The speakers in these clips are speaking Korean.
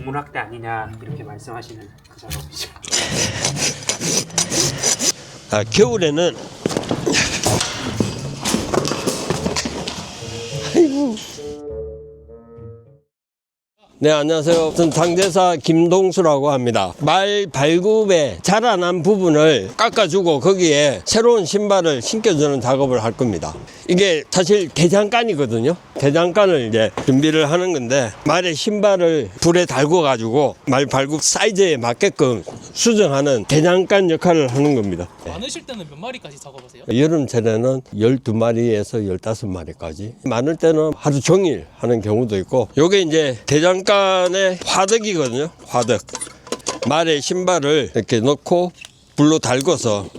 인문학대 아니냐 이렇게 말씀하시는 그 작업이죠. 겨울에는 아이고. 네, 안녕하세요. 저는 당대사 김동수라고 합니다. 말 발굽에 자라난 부분을 깎아주고 거기에 새로운 신발을 신겨주는 작업을 할 겁니다. 이게 사실 대장간이거든요. 대장간을 이제 준비를 하는 건데, 말의 신발을 불에 달궈 가지고 말 발굽 사이즈에 맞게끔 수정하는 대장간 역할을 하는 겁니다. 많으실 때는 몇 마리까지 작업하세요? 여름철에는 12마리에서 15마리까지, 많을 때는 하루 종일 하는 경우도 있고, 요게 이제 대장간의 화덕이거든요. 화덕. 말의 신발을 이렇게 넣고 불로 달궈서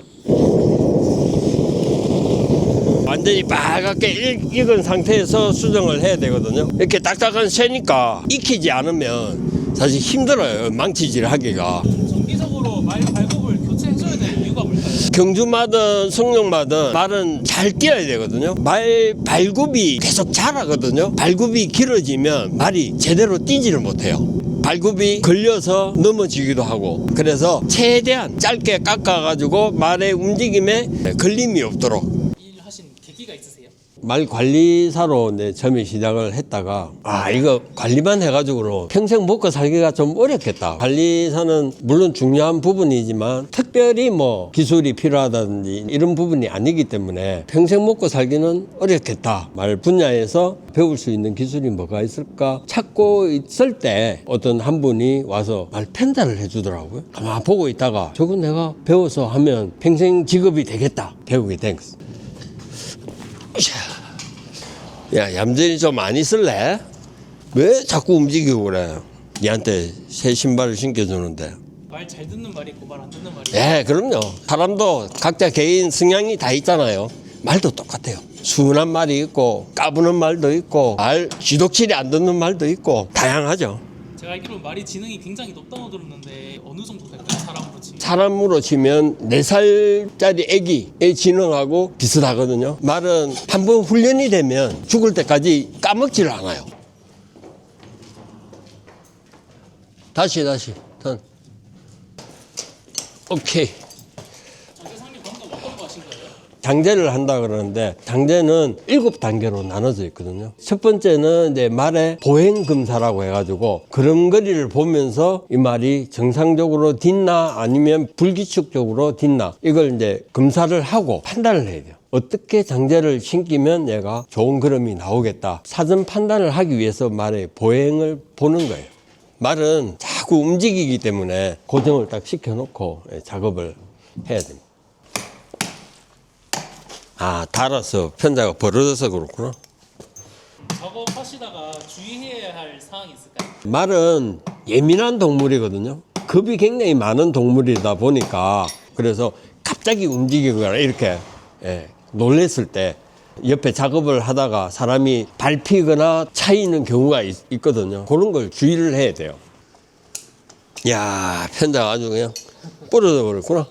완전히 빨갛게 익은 상태에서 수정을 해야 되거든요. 이렇게 딱딱한 새니까 익히지 않으면 사실 힘들어요. 망치질 하기가. 정기적으로 말 발굽을 교체해줘야 되는 이유가 뭘까요? 경주마든 성룡마든 말은 잘 뛰어야 되거든요. 말 발굽이 계속 자라거든요. 발굽이 길어지면 말이 제대로 뛰지를 못해요. 발굽이 걸려서 넘어지기도 하고, 그래서 최대한 짧게 깎아가지고 말의 움직임에 걸림이 없도록. 일하신 계기가 있으세요? 말 관리사로 처음에 시작을 했다가, 이거 관리만 해가지고 평생 먹고 살기가 좀 어렵겠다. 관리사는 물론 중요한 부분이지만 특별히 뭐 기술이 필요하다든지 이런 부분이 아니기 때문에 평생 먹고 살기는 어렵겠다. 말 분야에서 배울 수 있는 기술이 뭐가 있을까 찾고 있을 때 어떤 한 분이 와서 말 편달을 해주더라고요. 가만 보고 있다가 저거 내가 배워서 하면 평생 직업이 되겠다. 배우게 된 거예요. 야, 얌전히 좀 많이 쓸래? 왜 자꾸 움직이고 그래? 니한테 새 신발을 신겨주는데. 말 잘 듣는 말이 있고 말 안 듣는 말이 있고. 예, 그럼요. 사람도 각자 개인 성향이 다 있잖아요. 말도 똑같아요. 순한 말이 있고 까부는 말도 있고 말 지독질이 안 듣는 말도 있고 다양하죠. 제가 알기로 말이 지능이 굉장히 높다고 들었는데 어느 정도 될까요? 사람으로 치면? 사람으로 치면 4살짜리 애기의 지능하고 비슷하거든요. 말은 한번 훈련이 되면 죽을 때까지 까먹지를 않아요. 다시 턴. 오케이. 장대사님 방금 어떤 거 하신 거예요? 장제를 한다 그러는데, 장제는 7단계로 나눠져 있거든요. 첫 번째는 이제 말의 보행검사라고 해가지고 걸음걸이를 보면서 이 말이 정상적으로 딛나 아니면 불규칙적으로 딛나, 이걸 이제 검사를 하고 판단을 해야 돼요. 어떻게 장제를 신기면 얘가 좋은 걸음이 나오겠다. 사전 판단을 하기 위해서 말의 보행을 보는 거예요. 말은 자꾸 움직이기 때문에 고정을 딱 시켜놓고 작업을 해야 됩니다. 달아서 편자가 벌어져서 그렇구나. 작업하시다가 주의해야 할 사항이 있을까요? 말은 예민한 동물이거든요. 겁이 굉장히 많은 동물이다 보니까, 그래서 갑자기 움직이거나 이렇게 놀랬을 때 옆에 작업을 하다가 사람이 밟히거나 차이는 경우가 있거든요. 그런 걸 주의를 해야 돼요. 야, 편자가 아주 그냥 부러져 버렸구나.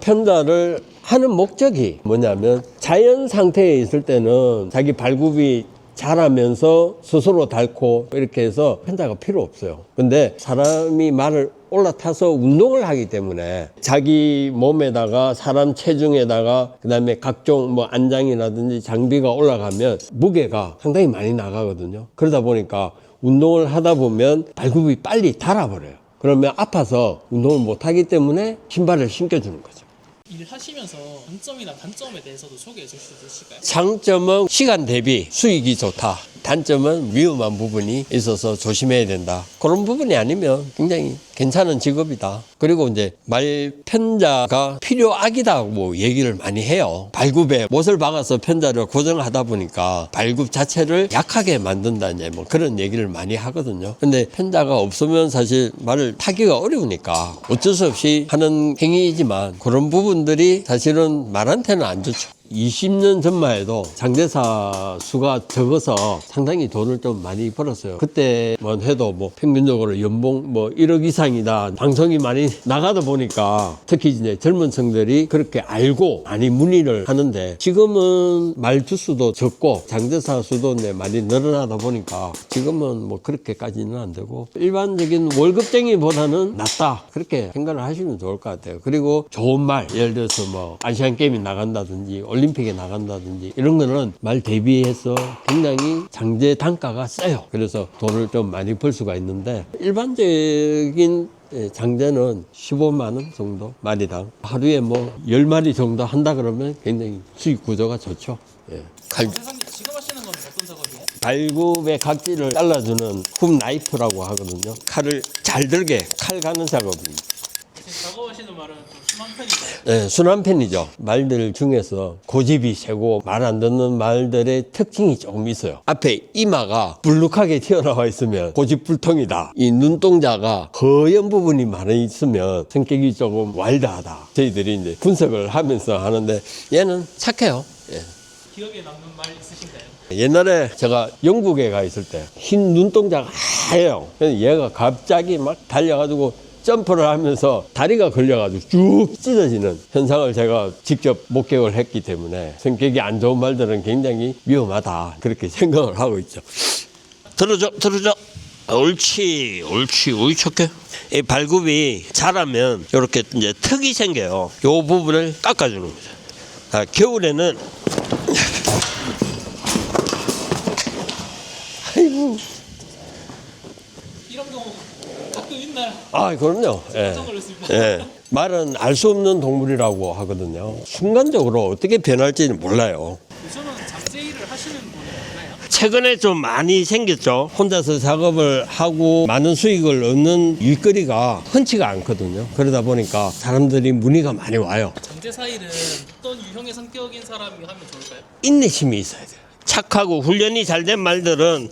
편자를 하는 목적이 뭐냐면, 자연 상태에 있을 때는 자기 발굽이 자라면서 스스로 닳고 이렇게 해서 편자가 필요 없어요. 근데 사람이 말을 올라타서 운동을 하기 때문에 자기 몸에다가 사람 체중에다가 그다음에 각종 뭐 안장이라든지 장비가 올라가면 무게가 상당히 많이 나가거든요. 그러다 보니까 운동을 하다 보면 발굽이 빨리 닳아버려요. 그러면 아파서 운동을 못 하기 때문에 신발을 신겨주는 거죠. 일하시면서 장점이나 단점에 대해서도 소개해 주실 수 있으실까요? 장점은 시간 대비 수익이 좋다. 단점은 위험한 부분이 있어서 조심해야 된다. 그런 부분이 아니면 굉장히 괜찮은 직업이다. 그리고 이제 말 편자가 필요악이다고 얘기를 많이 해요. 발굽에 못을 박아서 편자를 고정하다 보니까 발굽 자체를 약하게 만든다, 이제 뭐 그런 얘기를 많이 하거든요. 근데 편자가 없으면 사실 말을 타기가 어려우니까 어쩔 수 없이 하는 행위이지만, 그런 부분들이 사실은 말한테는 안 좋죠. 20년 전만 해도 장제사 수가 적어서 상당히 돈을 좀 많이 벌었어요. 그때만 해도 뭐 평균적으로 연봉 뭐 1억 이상이다. 방송이 많이 나가다 보니까 특히 이제 젊은 층들이 그렇게 알고 많이 문의를 하는데, 지금은 말주 수도 적고 장제사 수도 이제 많이 늘어나다 보니까 지금은 뭐 그렇게까지는 안 되고 일반적인 월급쟁이보다는 낫다, 그렇게 생각을 하시면 좋을 것 같아요. 그리고 좋은 말, 예를 들어서 뭐 아시안 게임에 나간다든지 올림픽에 나간다든지 이런 거는 말 대비해서 굉장히 장제 단가가 세요. 그래서 돈을 좀 많이 벌 수가 있는데, 일반적인 장제는 15만 원 정도 마리당, 하루에 뭐 10마리 정도 한다 그러면 굉장히 수익 구조가 좋죠. 예. 회사님 지금 하시는 건 어떤 작업이에요? 발굽의 각질을 잘라주는 훅 나이프라고 하거든요. 칼을 잘 들게 칼 가는 작업입니다. 지금 작업하시는 말은 좀 심한 편인가요? 네, 순한 편이죠. 말들 중에서 고집이 세고 말 안 듣는 말들의 특징이 조금 있어요. 앞에 이마가 불룩하게 튀어나와 있으면 고집불통이다. 이 눈동자가 허연 부분이 많이 있으면 성격이 조금 와일드하다. 저희들이 이제 분석을 하면서 하는데, 얘는 착해요. 예. 기억에 남는 말 있으신가요? 옛날에 제가 영국에 가 있을 때 흰 눈동자가 하얘요. 그래서 얘가 갑자기 막 달려가지고 점프를 하면서 다리가 걸려가지고 쭉 찢어지는 현상을 제가 직접 목격을 했기 때문에 성격이 안 좋은 말들은 굉장히 위험하다, 그렇게 생각을 하고 있죠. 들어줘. 옳지. 우이 좋게. 이 발굽이 자라면 이렇게 이제 턱이 생겨요. 이 부분을 깎아주는 거죠. 겨울에는 아이고. 이런 경우 가끔 있나요? 그럼요. 예. 깜짝 놀랐습니다. 예. 말은 알 수 없는 동물이라고 하거든요. 순간적으로 어떻게 변할지는 몰라요. 요즘은 장제 일을 하시는 분이 없나요? 최근에 좀 많이 생겼죠. 혼자서 작업을 하고 많은 수익을 얻는 일거리가 흔치가 않거든요. 그러다 보니까 사람들이 문의가 많이 와요. 장제사 일은 어떤 유형의 성격인 사람이 하면 좋을까요? 인내심이 있어야 돼요. 착하고 훈련이 잘 된 말들은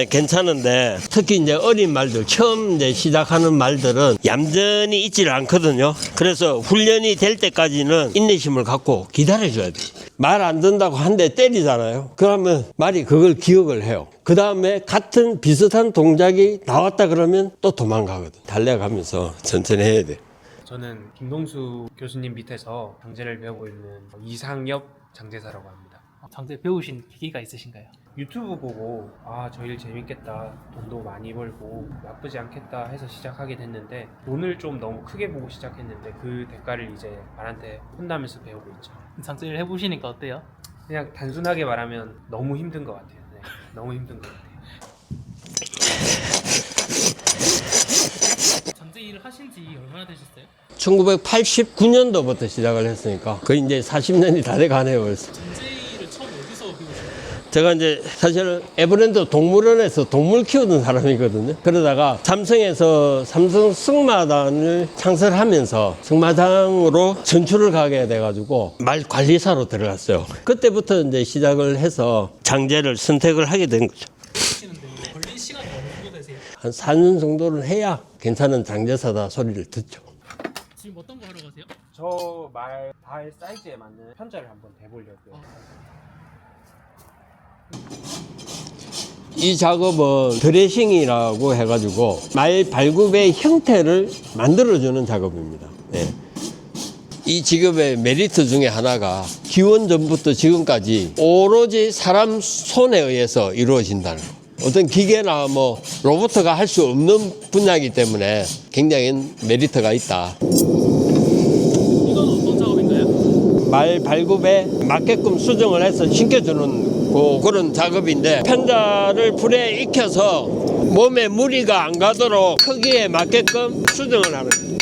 괜찮은데, 특히 이제 어린 말들, 처음 이제 시작하는 말들은 얌전히 있지를 않거든요. 그래서 훈련이 될 때까지는 인내심을 갖고 기다려줘야 돼요. 말 안 듣는다고 한 대 때리잖아요. 그러면 말이 그걸 기억을 해요. 그 다음에 같은 비슷한 동작이 나왔다 그러면 또 도망가거든. 달려가면서 천천히 해야 돼. 저는 김동수 교수님 밑에서 장제를 배우고 있는 이상엽 장제사라고 합니다. 장제 배우신 계기가 있으신가요? 유튜브 보고 저 일 재밌겠다, 돈도 많이 벌고 나쁘지 않겠다 해서 시작하게 됐는데, 돈을 좀 너무 크게 보고 시작했는데 그 대가를 이제 말한테 혼나면서 배우고 있죠. 장제 일 해보시니까 어때요? 그냥 단순하게 말하면 너무 힘든 것 같아요. 네, 너무 힘든 것 같아요. 장제 일을 하신 지 얼마나 되셨어요? 1989년도부터 시작을 했으니까 거의 이제 40년이 다 돼가네요. 벌써. 장제 일을 처음 어디서 배우셨어요? 제가 이제 사실 에버랜드 동물원에서 동물 키우던 사람이거든요. 그러다가 삼성에서 삼성 승마단을 창설하면서 승마장으로 전출을 가게 돼가지고 말 관리사로 들어갔어요. 그때부터 이제 시작을 해서 장제를 선택을 하게 된 거죠. 하시는데 걸린 시간이 어느 정도 되세요? 한 4년 정도는 해야 괜찮은 장제사다 소리를 듣죠. 지금 어떤 거 하러 가세요? 저 말 발 사이즈에 맞는 편자를 한번 대보려고요. 이 작업은 드레싱이라고 해가지고 말 발굽의 형태를 만들어주는 작업입니다. 네. 이 직업의 메리트 중에 하나가 기원전부터 지금까지 오로지 사람 손에 의해서 이루어진다는 거. 어떤 기계나 뭐 로봇가 할 수 없는 분야이기 때문에 굉장히 메리트가 있다. 이건 어떤 작업인가요? 말 발굽에 맞게끔 수정을 해서 신겨주는 그런 작업인데, 편자를 불에 익혀서 몸에 무리가 안 가도록 크기에 맞게끔 수정을 하는 거예요.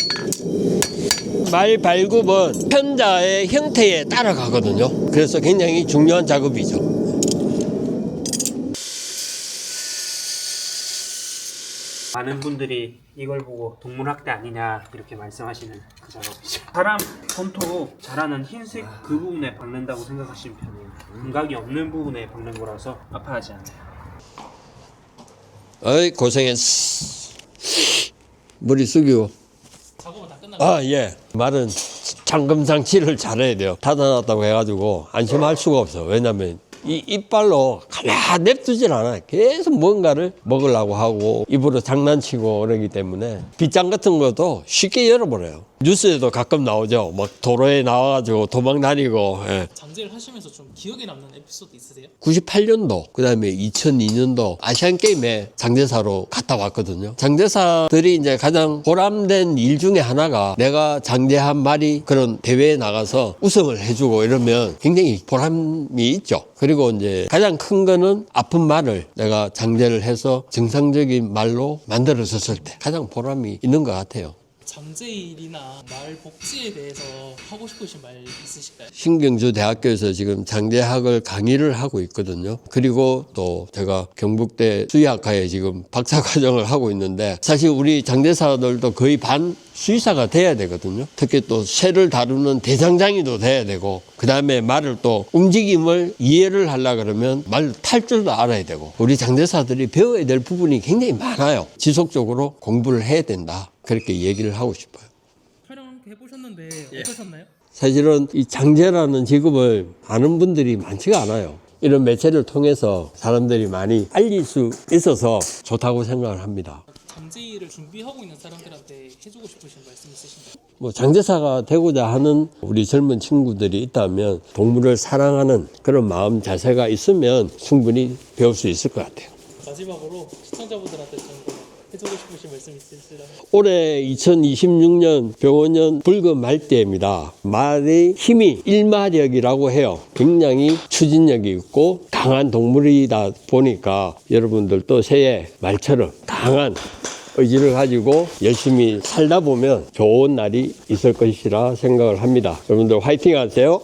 말 발굽은 편자의 형태에 따라가거든요. 그래서 굉장히 중요한 작업이죠. 많은 분들이 이걸 보고 동물학대 아니냐 이렇게 말씀하시는 그 작업이죠. 사람 손톱 자라는 흰색 그 부분에 박는다고 생각하시면 편해요. 감각이 없는 부분에 박는 거라서 아파하지 않아요. 어이, 고생했어. 머리 숙이고. 작업은 다 끝나가요? 예. 말은 상금상치를 잘해야 돼요. 닫아놨다고 해가지고 안심할 수가 없어. 왜냐면 이 이빨로 가만히 냅두질 않아요. 계속 뭔가를 먹으려고 하고 입으로 장난치고 그러기 때문에 빗장 같은 것도 쉽게 열어버려요. 뉴스에도 가끔 나오죠. 막 도로에 나와가지고 도망 다니고. 예. 장제를 하시면서 좀 기억에 남는 에피소드 있으세요? 98년도 그다음에 2002년도 아시안게임에 장제사로 갔다 왔거든요. 장제사들이 이제 가장 보람된 일 중에 하나가 내가 장제한 말이 그런 대회에 나가서 우승을 해주고 이러면 굉장히 보람이 있죠. 그리고 이제 가장 큰 거는 아픈 말을 내가 장제를 해서 정상적인 말로 만들어졌을 때 가장 보람이 있는 것 같아요. 장제일이나 말 복지에 대해서 하고 싶으신 말 있으실까요? 신경주 대학교에서 지금 장제학을 강의를 하고 있거든요. 그리고 또 제가 경북대 수의학과에 지금 박사과정을 하고 있는데 사실 우리 장제사들도 거의 반 수의사가 돼야 되거든요. 특히 또 새를 다루는 대장장이도 돼야 되고 그 다음에 말을 또 움직임을 이해를 하려고 그러면 말 탈 줄도 알아야 되고 우리 장제사들이 배워야 될 부분이 굉장히 많아요. 지속적으로 공부를 해야 된다. 그렇게 얘기를 하고 싶어요. 촬영 해보셨는데 어떠셨나요? 사실은 이 장제라는 직업을 아는 분들이 많지가 않아요. 이런 매체를 통해서 사람들이 많이 알릴 수 있어서 좋다고 생각을 합니다. 장제일을 준비하고 있는 사람들한테 해주고 싶으신 말씀 있으신가요? 뭐 장제사가 되고자 하는 우리 젊은 친구들이 있다면 동물을 사랑하는 그런 마음 자세가 있으면 충분히 배울 수 있을 것 같아요. 마지막으로 시청자분들한테 좀 해주고 싶으신 말씀 있으시다면? 올해 2026년 병원년 붉은 말대입니다. 말의 힘이 일마력이라고 해요. 굉장히 추진력이 있고 강한 동물이다 보니까 여러분들도 새해 말처럼 강한 의지를 가지고 열심히 살다 보면 좋은 날이 있을 것이라 생각을 합니다. 여러분들 화이팅 하세요.